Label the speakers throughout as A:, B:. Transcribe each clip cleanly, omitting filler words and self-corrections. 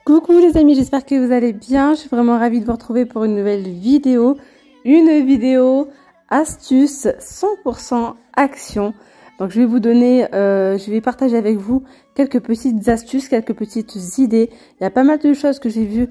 A: Coucou les amis, j'espère que vous allez bien. Je suis vraiment ravie de vous retrouver pour une nouvelle vidéo. Une vidéo astuce 100% action. Donc je vais vous donner, je vais partager avec vous quelques petites astuces, quelques petites idées. Il y a pas mal de choses que j'ai vues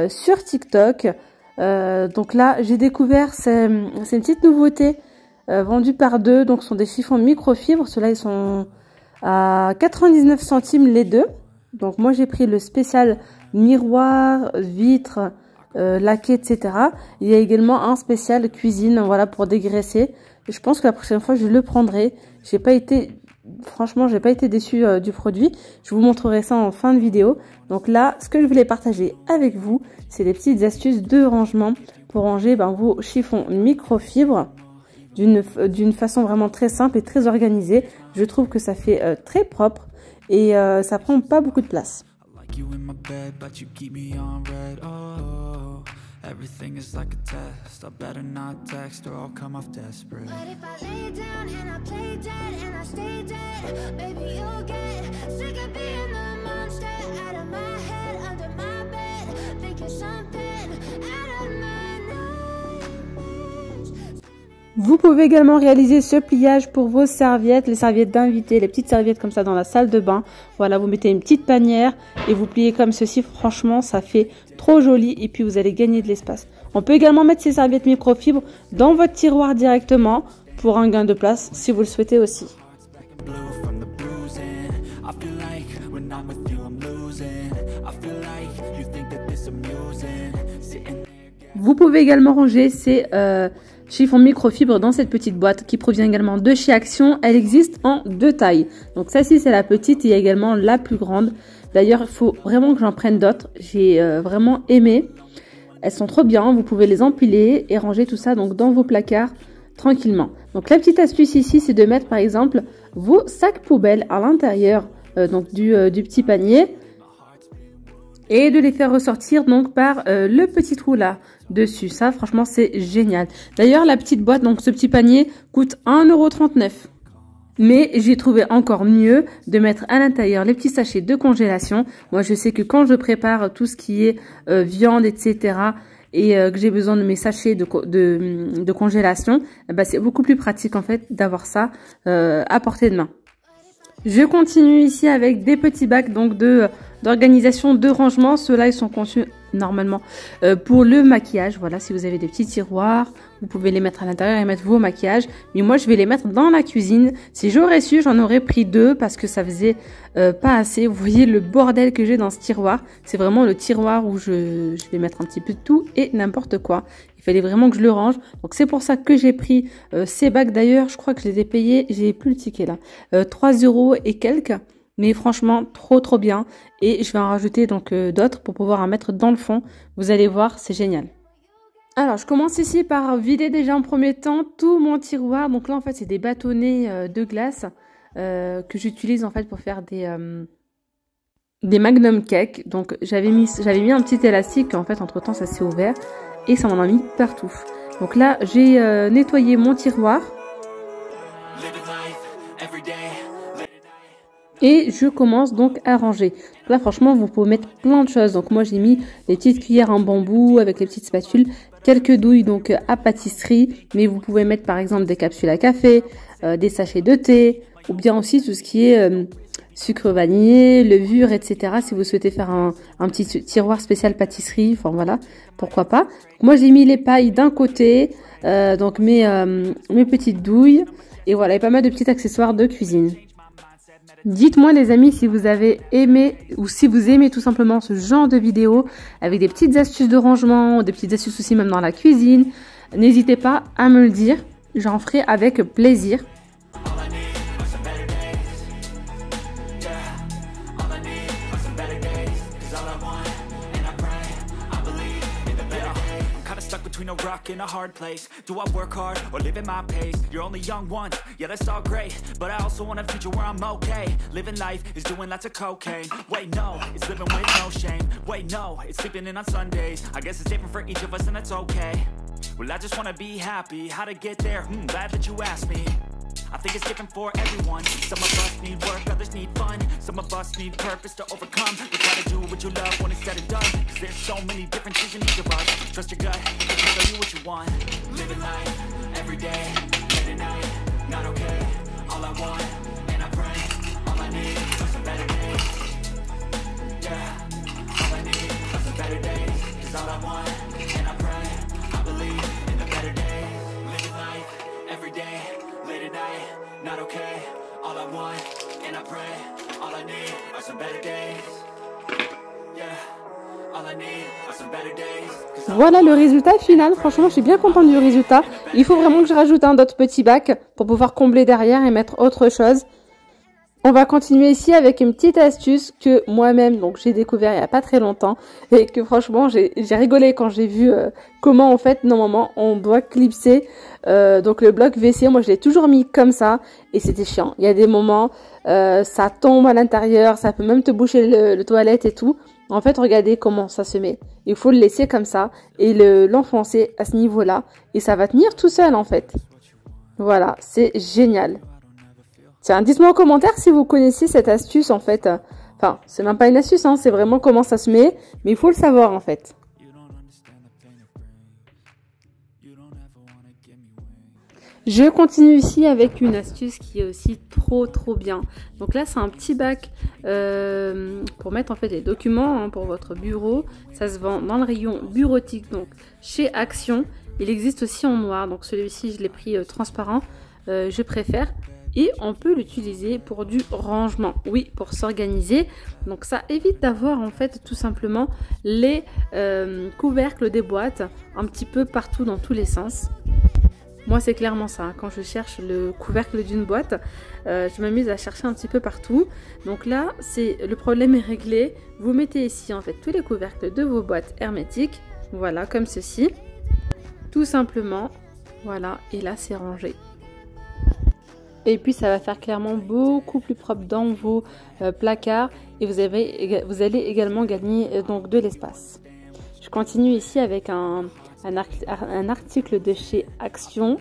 A: sur TikTok. Donc là, j'ai découvert, c'est une petite nouveauté vendue par deux. Donc ce sont des chiffons microfibres. Ceux-là, ils sont à 99 centimes les deux. Donc moi, j'ai pris le spécial miroir, vitre, laqué, etc. Il y a également un spécial cuisine, voilà, pour dégraisser. Je pense que la prochaine fois, je le prendrai. Franchement, j'ai pas été déçue du produit. Je vous montrerai ça en fin de vidéo. Donc là, ce que je voulais partager avec vous, c'est des petites astuces de rangement pour ranger vos chiffons microfibres d'une façon vraiment très simple et très organisée. Je trouve que ça fait très propre et ça prend pas beaucoup de place.
B: Everything is like a test. I better not text or I'll come off desperate. But if I lay down and I play dead and I stay dead, maybe you'll get sick of being the monster out of my head, under my bed, thinking something out of my nightmares.
A: Vous pouvez également réaliser ce pliage pour vos serviettes, les serviettes d'invités, les petites serviettes comme ça dans la salle de bain. Voilà, vous mettez une petite panière et vous pliez comme ceci. Franchement, ça fait trop joli et puis vous allez gagner de l'espace. On peut également mettre ces serviettes microfibres dans votre tiroir directement pour un gain de place si vous le souhaitez aussi. Vous pouvez également ranger ces chiffons microfibres dans cette petite boîte qui provient également de chez Action. Elle existe en deux tailles. Donc celle-ci c'est la petite et il y a également la plus grande. D'ailleurs il faut vraiment que j'en prenne d'autres. J'ai vraiment aimé. Elles sont trop bien. Vous pouvez les empiler et ranger tout ça donc dans vos placards tranquillement. Donc la petite astuce ici c'est de mettre par exemple vos sacs poubelles à l'intérieur du petit panier. Et de les faire ressortir donc par le petit trou là dessus. Ça franchement c'est génial. D'ailleurs la petite boîte, donc ce petit panier coûte 1,39 €. Mais j'ai trouvé encore mieux de mettre à l'intérieur les petits sachets de congélation. Moi je sais que quand je prépare tout ce qui est viande etc. et que j'ai besoin de mes sachets de congélation, c'est beaucoup plus pratique en fait d'avoir ça à portée de main. Je continue ici avec des petits bacs donc d'organisation de rangement. Ceux-là, ils sont conçus normalement pour le maquillage. Voilà, si vous avez des petits tiroirs, vous pouvez les mettre à l'intérieur et mettre vos maquillages. Mais moi, je vais les mettre dans la cuisine. Si j'aurais su, j'en aurais pris deux parce que ça faisait pas assez. Vous voyez le bordel que j'ai dans ce tiroir. C'est vraiment le tiroir où je vais mettre un petit peu de tout et n'importe quoi. Il fallait vraiment que je le range. Donc c'est pour ça que j'ai pris ces bacs. D'ailleurs, je crois que je les ai payés. J'ai plus le ticket là. 3 € et quelques. Mais franchement, trop bien. Et je vais en rajouter donc d'autres pour pouvoir en mettre dans le fond. Vous allez voir, c'est génial. Alors, je commence ici par vider déjà en premier temps tout mon tiroir. Donc là, en fait, c'est des bâtonnets de glace que j'utilise en fait pour faire des Magnum cakes. Donc j'avais mis un petit élastique. En fait, entre temps, ça s'est ouvert et ça m'en a mis partout. Donc là, j'ai nettoyé mon tiroir. Et je commence donc à ranger. Là, franchement, vous pouvez mettre plein de choses. Donc moi, j'ai mis les petites cuillères en bambou avec les petites spatules, quelques douilles donc à pâtisserie. Mais vous pouvez mettre par exemple des capsules à café, des sachets de thé, ou bien aussi tout ce qui est sucre vanillé, levure, etc. Si vous souhaitez faire un petit tiroir spécial pâtisserie, enfin voilà, pourquoi pas. Moi, j'ai mis les pailles d'un côté, donc mes petites douilles. Et voilà, et pas mal de petits accessoires de cuisine. Dites-moi les amis si vous avez aimé ou si vous aimez tout simplement ce genre de vidéo avec des petites astuces de rangement, des petites astuces aussi même dans la cuisine. N'hésitez pas à me le dire, j'en ferai avec plaisir.
B: A rock in a hard place. Do I work hard or live at my pace? You're only young once, yeah that's all great, but I also want a future where I'm okay. Living life is doing lots of cocaine. Wait no, it's living with no shame. Wait no, it's sleeping in on Sundays. I guess it's different for each of us and that's okay. Well I just wanna be happy. How to get there? Glad that you asked me. I think it's different for everyone. Some of us need work, others need fun. Some of us need purpose to overcome. We try to do what what you love when it's said and done, cause there's so many differences in each of us. Trust your gut, it'll tell you what you want. Living life, every day, late at night, not okay. All I want, and I pray, all I need are some better days. Yeah, all I need are some better days. Cause all I want, and I pray, I believe in the better days. Living life, every day, late at night, not okay. All I want, and I pray, all I need are some better days. Yeah, all I need are some better days.
A: Voilà le résultat final. Franchement, je suis bien contente du résultat. Il faut vraiment que je rajoute un autre petit bac pour pouvoir combler derrière et mettre autre chose. On va continuer ici avec une petite astuce que moi-même donc j'ai découvert il y a pas très longtemps et que franchement j'ai rigolé quand j'ai vu comment en fait normalement on doit clipser donc le bloc WC. Moi je l'ai toujours mis comme ça et c'était chiant. Il y a des moments ça tombe à l'intérieur, ça peut même te boucher le toilette et tout. En fait regardez comment ça se met. Il faut le laisser comme ça et l'enfoncer à ce niveau-là et ça va tenir tout seul en fait. Voilà, c'est génial. Tiens, dites-moi en commentaire si vous connaissez cette astuce en fait. Enfin, c'est même pas une astuce, hein, c'est vraiment comment ça se met. Mais il faut le savoir en fait. Je continue ici avec une astuce qui est aussi trop bien. Donc là, c'est un petit bac pour mettre en fait les documents hein, pour votre bureau. Ça se vend dans le rayon bureautique, donc chez Action. Il existe aussi en noir, donc celui-ci, je l'ai pris transparent. Je préfère. Et on peut l'utiliser pour du rangement, oui, pour s'organiser. Donc ça évite d'avoir en fait tout simplement les couvercles des boîtes un petit peu partout dans tous les sens. Moi c'est clairement ça, hein. Quand je cherche le couvercle d'une boîte, je m'amuse à chercher un petit peu partout. Donc là, le problème est réglé. Vous mettez ici en fait tous les couvercles de vos boîtes hermétiques, voilà comme ceci, tout simplement, voilà, et là c'est rangé. Et puis ça va faire clairement beaucoup plus propre dans vos placards et vous allez également gagner donc de l'espace. Je continue ici avec un article de chez Action.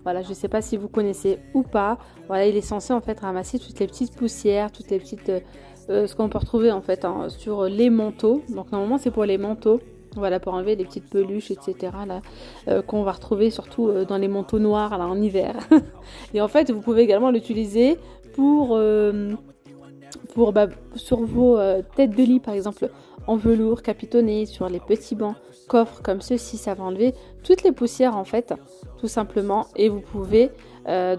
A: Voilà, je ne sais pas si vous connaissez ou pas. Voilà, il est censé en fait ramasser toutes les petites poussières, toutes les petites ce qu'on peut retrouver en fait hein, sur les manteaux. Donc normalement c'est pour les manteaux. Voilà, pour enlever les petites peluches, etc. là, qu'on va retrouver surtout dans les manteaux noirs là, en hiver. Et en fait, vous pouvez également l'utiliser pour sur vos têtes de lit, par exemple, en velours capitonné, sur les petits bancs, coffres comme ceci. Ça va enlever toutes les poussières, en fait, tout simplement. Et vous pouvez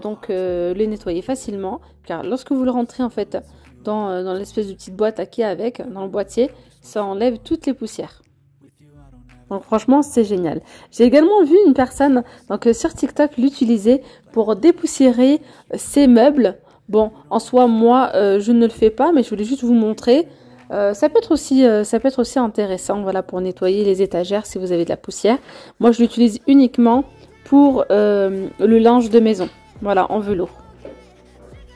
A: donc les nettoyer facilement. Car lorsque vous le rentrez, en fait, dans l'espèce de petite boîte à qui avec, dans le boîtier, ça enlève toutes les poussières. Donc franchement c'est génial. J'ai également vu une personne donc sur TikTok l'utiliser pour dépoussiérer ses meubles. Bon, en soi moi je ne le fais pas, mais je voulais juste vous montrer. Ça peut être aussi intéressant, voilà, pour nettoyer les étagères si vous avez de la poussière. Moi je l'utilise uniquement pour le linge de maison, voilà, en velours.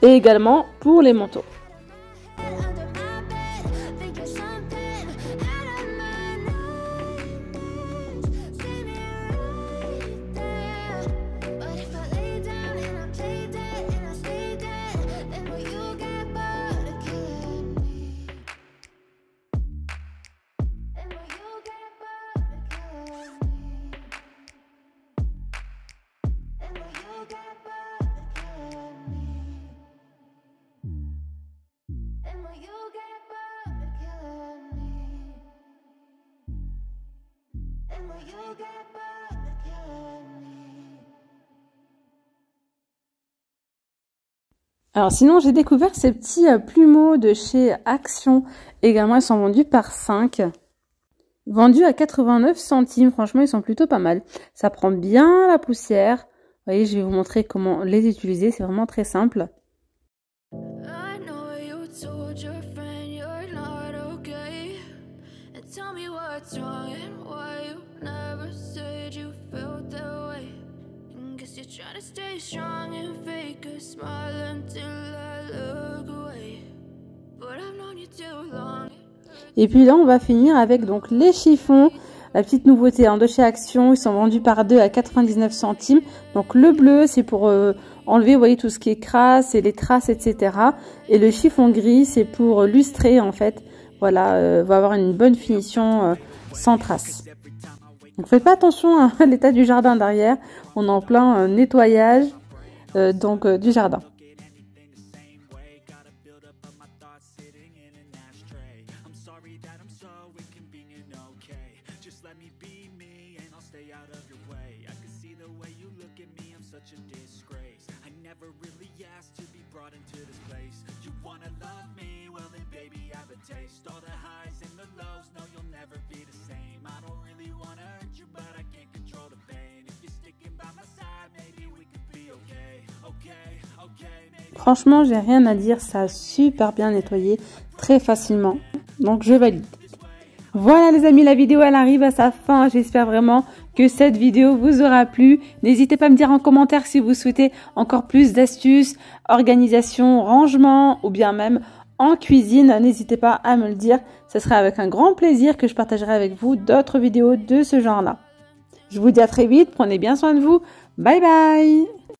A: Et également pour les manteaux. Alors sinon j'ai découvert ces petits plumeaux de chez Action. Également ils sont vendus par 5. Vendus à 89 centimes. Franchement ils sont plutôt pas mal. Ça prend bien la poussière. Vous voyez, je vais vous montrer comment les utiliser. C'est vraiment très simple. Et puis là on va finir avec donc les chiffons, la petite nouveauté hein, de chez Action. Ils sont vendus par 2 à 99 centimes. Donc le bleu c'est pour enlever, vous voyez, tout ce qui est crasse et les traces, etc. Et le chiffon gris c'est pour lustrer en fait, voilà, va avoir une bonne finition sans trace. Donc faites pas attention à l'état du jardin derrière, on est en plein nettoyage du jardin. Franchement, j'ai rien à dire, ça a super bien nettoyé très facilement. Donc je valide. Voilà les amis, la vidéo elle arrive à sa fin. J'espère vraiment que cette vidéo vous aura plu. N'hésitez pas à me dire en commentaire si vous souhaitez encore plus d'astuces, organisation, rangement ou bien même en cuisine. N'hésitez pas à me le dire. Ce sera avec un grand plaisir que je partagerai avec vous d'autres vidéos de ce genre-là. Je vous dis à très vite. Prenez bien soin de vous. Bye bye.